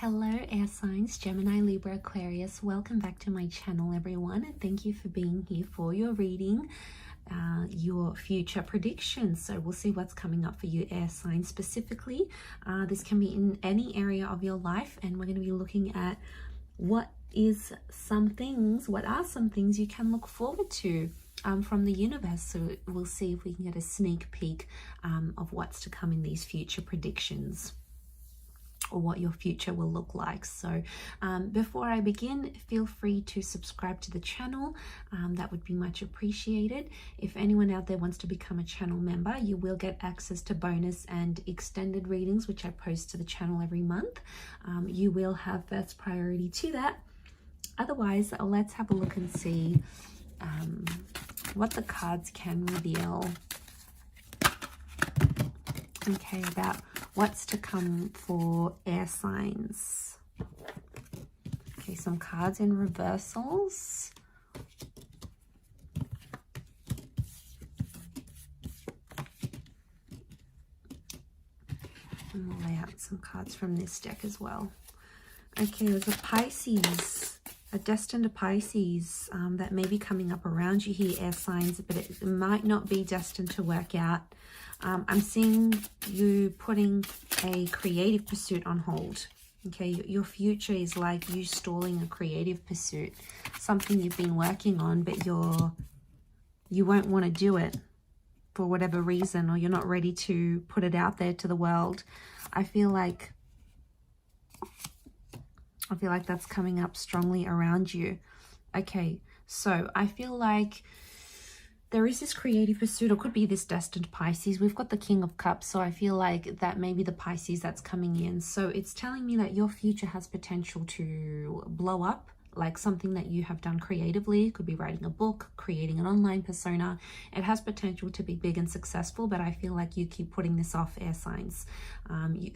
Hello air signs, Gemini, Libra, Aquarius. Welcome back to my channel, everyone, and thank you for being here for your reading, your future predictions. So we'll see what's coming up for you air signs specifically. This can be in any area of your life, and we're going to be looking at what are some things you can look forward to from the universe. So we'll see if we can get a sneak peek of what's to come in these future predictions, or what your future will look like. So before I begin, feel free to subscribe to the channel. That would be much appreciated. If anyone out there wants to become a channel member, you will get access to bonus and extended readings, which I post to the channel every month. You will have first priority to that. Otherwise, let's have a look and see what the cards can reveal. Okay, about what's to come for air signs. Okay, some cards in reversals. And we'll lay out some cards from this deck as well. Okay, there's a Pisces, a destined Pisces that may be coming up around you here, air signs, but it might not be destined to work out. I'm seeing you putting a creative pursuit on hold. Okay, your future is like you stalling a creative pursuit, something you've been working on, but you won't want to do it for whatever reason, or you're not ready to put it out there to the world. I feel like that's coming up strongly around you. Okay, so I feel like there is this creative pursuit, or could be this destined Pisces. We've got the King of Cups, so I feel like that may be the Pisces that's coming in. So it's telling me that your future has potential to blow up, like something that you have done creatively. It could be writing a book, creating an online persona. It has potential to be big and successful, but I feel like you keep putting this off, air signs.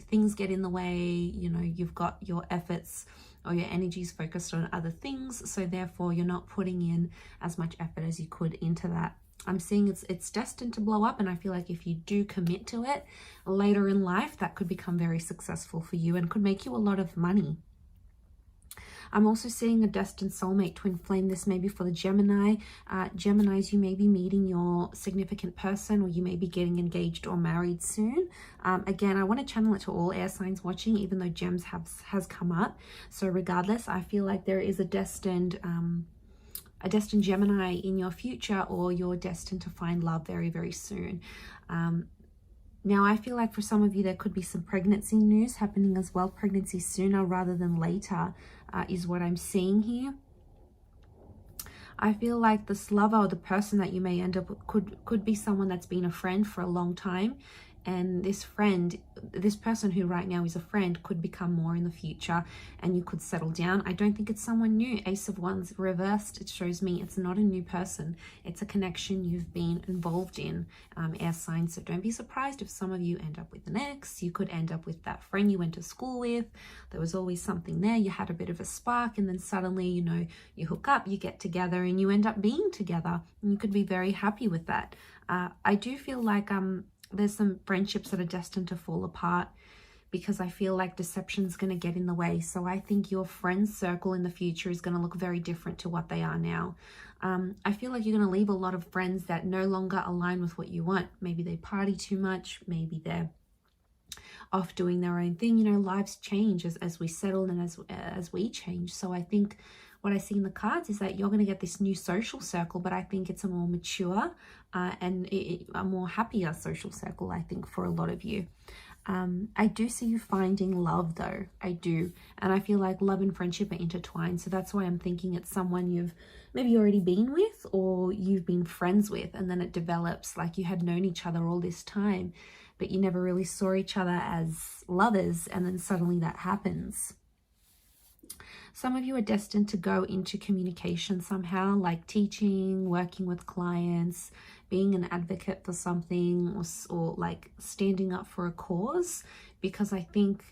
Things get in the way, you know, you've got your efforts or your energies focused on other things, so therefore you're not putting in as much effort as you could into that. I'm seeing it's destined to blow up, and I feel like if you do commit to it later in life, that could become very successful for you and could make you a lot of money. I'm also seeing a destined soulmate, twin flame. This may be for the Gemini. Geminis, you may be meeting your significant person, or you may be getting engaged or married soon. Again, I want to channel it to all air signs watching, even though Gems has come up. So regardless, I feel like there is a destined Gemini in your future, or you're destined to find love very, very soon. Now, I feel like for some of you, there could be some pregnancy news happening as well. Pregnancy sooner rather than later is what I'm seeing here. I feel like this lover, or the person that you may end up with, could be someone that's been a friend for a long time. And this person who right now is a friend, could become more in the future, and you could settle down. I don't think it's someone new. Ace of Wands reversed, it shows me it's not a new person. It's a connection you've been involved in, air signs. So don't be surprised if some of you end up with an ex. You could end up with that friend you went to school with. There was always something there. You had a bit of a spark, and then suddenly, you know, you hook up, you get together, and you end up being together. And you could be very happy with that. I do feel like there's some friendships that are destined to fall apart, because I feel like deception's going to get in the way. So I think your friend circle in the future is going to look very different to what they are now. I feel like you're going to leave a lot of friends that no longer align with what you want. Maybe they party too much. Maybe they're off doing their own thing. You know, lives change as we settle and as we change. So I think what I see in the cards is that you're going to get this new social circle, but I think it's a more mature and a more happier social circle, I think, for a lot of you. I do see you finding love, though. I do. And I feel like love and friendship are intertwined. So that's why I'm thinking it's someone you've maybe already been with, or you've been friends with, and then it develops like you had known each other all this time, but you never really saw each other as lovers, and then suddenly that happens. Some of you are destined to go into communication somehow, like teaching, working with clients, being an advocate for something, or like standing up for a cause, because I think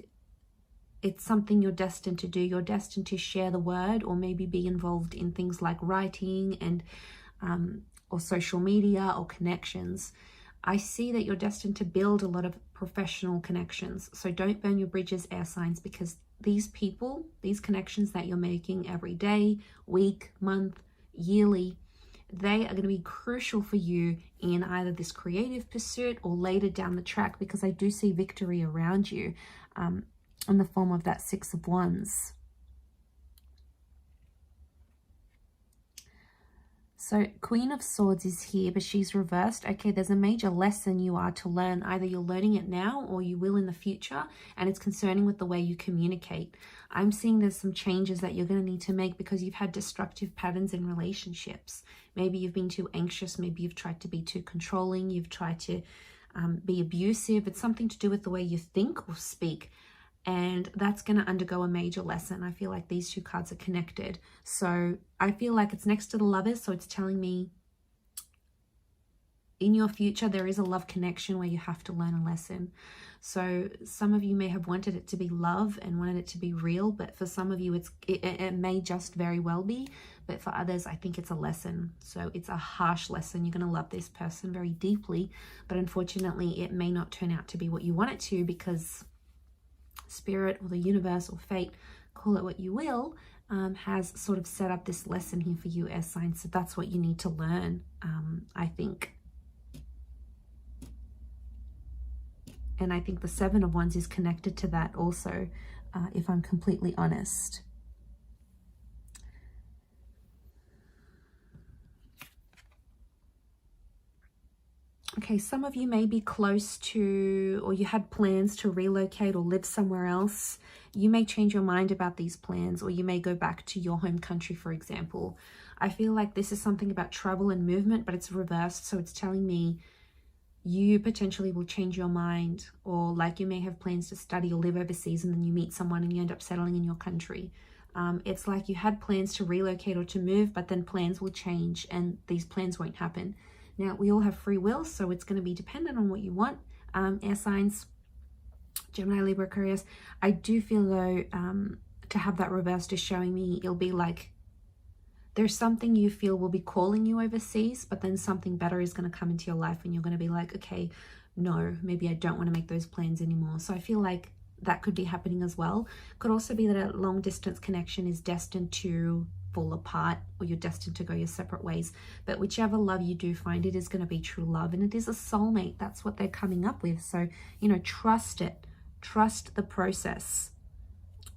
it's something you're destined to do. You're destined to share the word, or maybe be involved in things like writing and or social media or connections. I see that you're destined to build a lot of professional connections. So don't burn your bridges, air signs, because these people, these connections that you're making every day, week, month, yearly, they are going to be crucial for you in either this creative pursuit or later down the track, because I do see victory around you in the form of that Six of Wands. So Queen of Swords is here, but she's reversed. Okay, there's a major lesson you are to learn. Either you're learning it now or you will in the future, and it's concerning with the way you communicate. I'm seeing there's some changes that you're going to need to make because you've had destructive patterns in relationships. Maybe you've been too anxious. Maybe you've tried to be too controlling. You've tried to be abusive. It's something to do with the way you think or speak. And that's going to undergo a major lesson. I feel like these two cards are connected. So I feel like it's next to the Lovers. So it's telling me in your future, there is a love connection where you have to learn a lesson. So some of you may have wanted it to be love and wanted it to be real. But for some of you, it may just very well be. But for others, I think it's a lesson. So it's a harsh lesson. You're going to love this person very deeply. But unfortunately, it may not turn out to be what you want it to, because Spirit or the universe or fate, call it what you will, has sort of set up this lesson here for you, air signs. So that's what you need to learn, I think. And I think the Seven of Wands is connected to that also, if I'm completely honest. Okay, some of you may be close to, or you had plans to relocate or live somewhere else. You may change your mind about these plans, or you may go back to your home country, for example. I feel like this is something about travel and movement, but it's reversed. So it's telling me you potentially will change your mind, or like you may have plans to study or live overseas, and then you meet someone and you end up settling in your country. It's like you had plans to relocate or to move, but then plans will change and these plans won't happen. Now, we all have free will, so it's going to be dependent on what you want. Air signs, Gemini, Libra, Aquarius. I do feel, though, to have that reversed is showing me it'll be like there's something you feel will be calling you overseas, but then something better is going to come into your life and you're going to be like, okay, no, maybe I don't want to make those plans anymore. So I feel like that could be happening as well. Could also be that a long distance connection is destined to fall apart, or you're destined to go your separate ways. But whichever love you do find, it is going to be true love, and it is a soulmate. That's what they're coming up with. So, you know, trust it. Trust the process.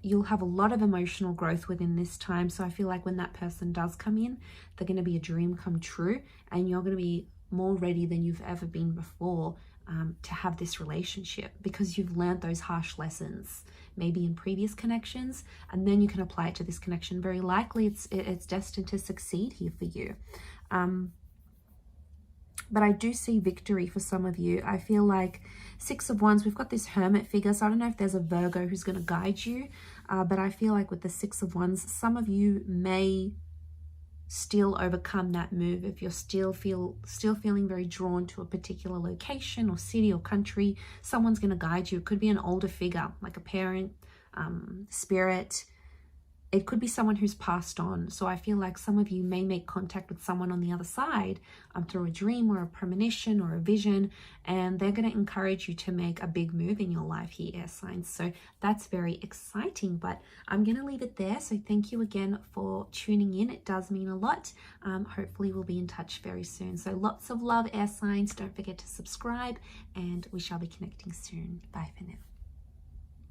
You'll have a lot of emotional growth within this time. So I feel like when that person does come in, they're going to be a dream come true, and you're going to be more ready than you've ever been before to have this relationship, because you've learned those harsh lessons maybe in previous connections, and then you can apply it to this connection. Very likely it's destined to succeed here for you. But I do see victory for some of you. I feel like Six of Wands, we've got this Hermit figure, so I don't know if there's a Virgo who's going to guide you, but I feel like with the Six of Wands, some of you may still overcome that move. If you're still feeling very drawn to a particular location or city or country, someone's going to guide you. It could be an older figure, like a parent, spirit. It could be someone who's passed on. So I feel like some of you may make contact with someone on the other side through a dream or a premonition or a vision, and they're going to encourage you to make a big move in your life here, air signs. So that's very exciting, but I'm going to leave it there. So thank you again for tuning in. It does mean a lot. Hopefully we'll be in touch very soon. So lots of love, air signs. Don't forget to subscribe, and we shall be connecting soon. Bye for now.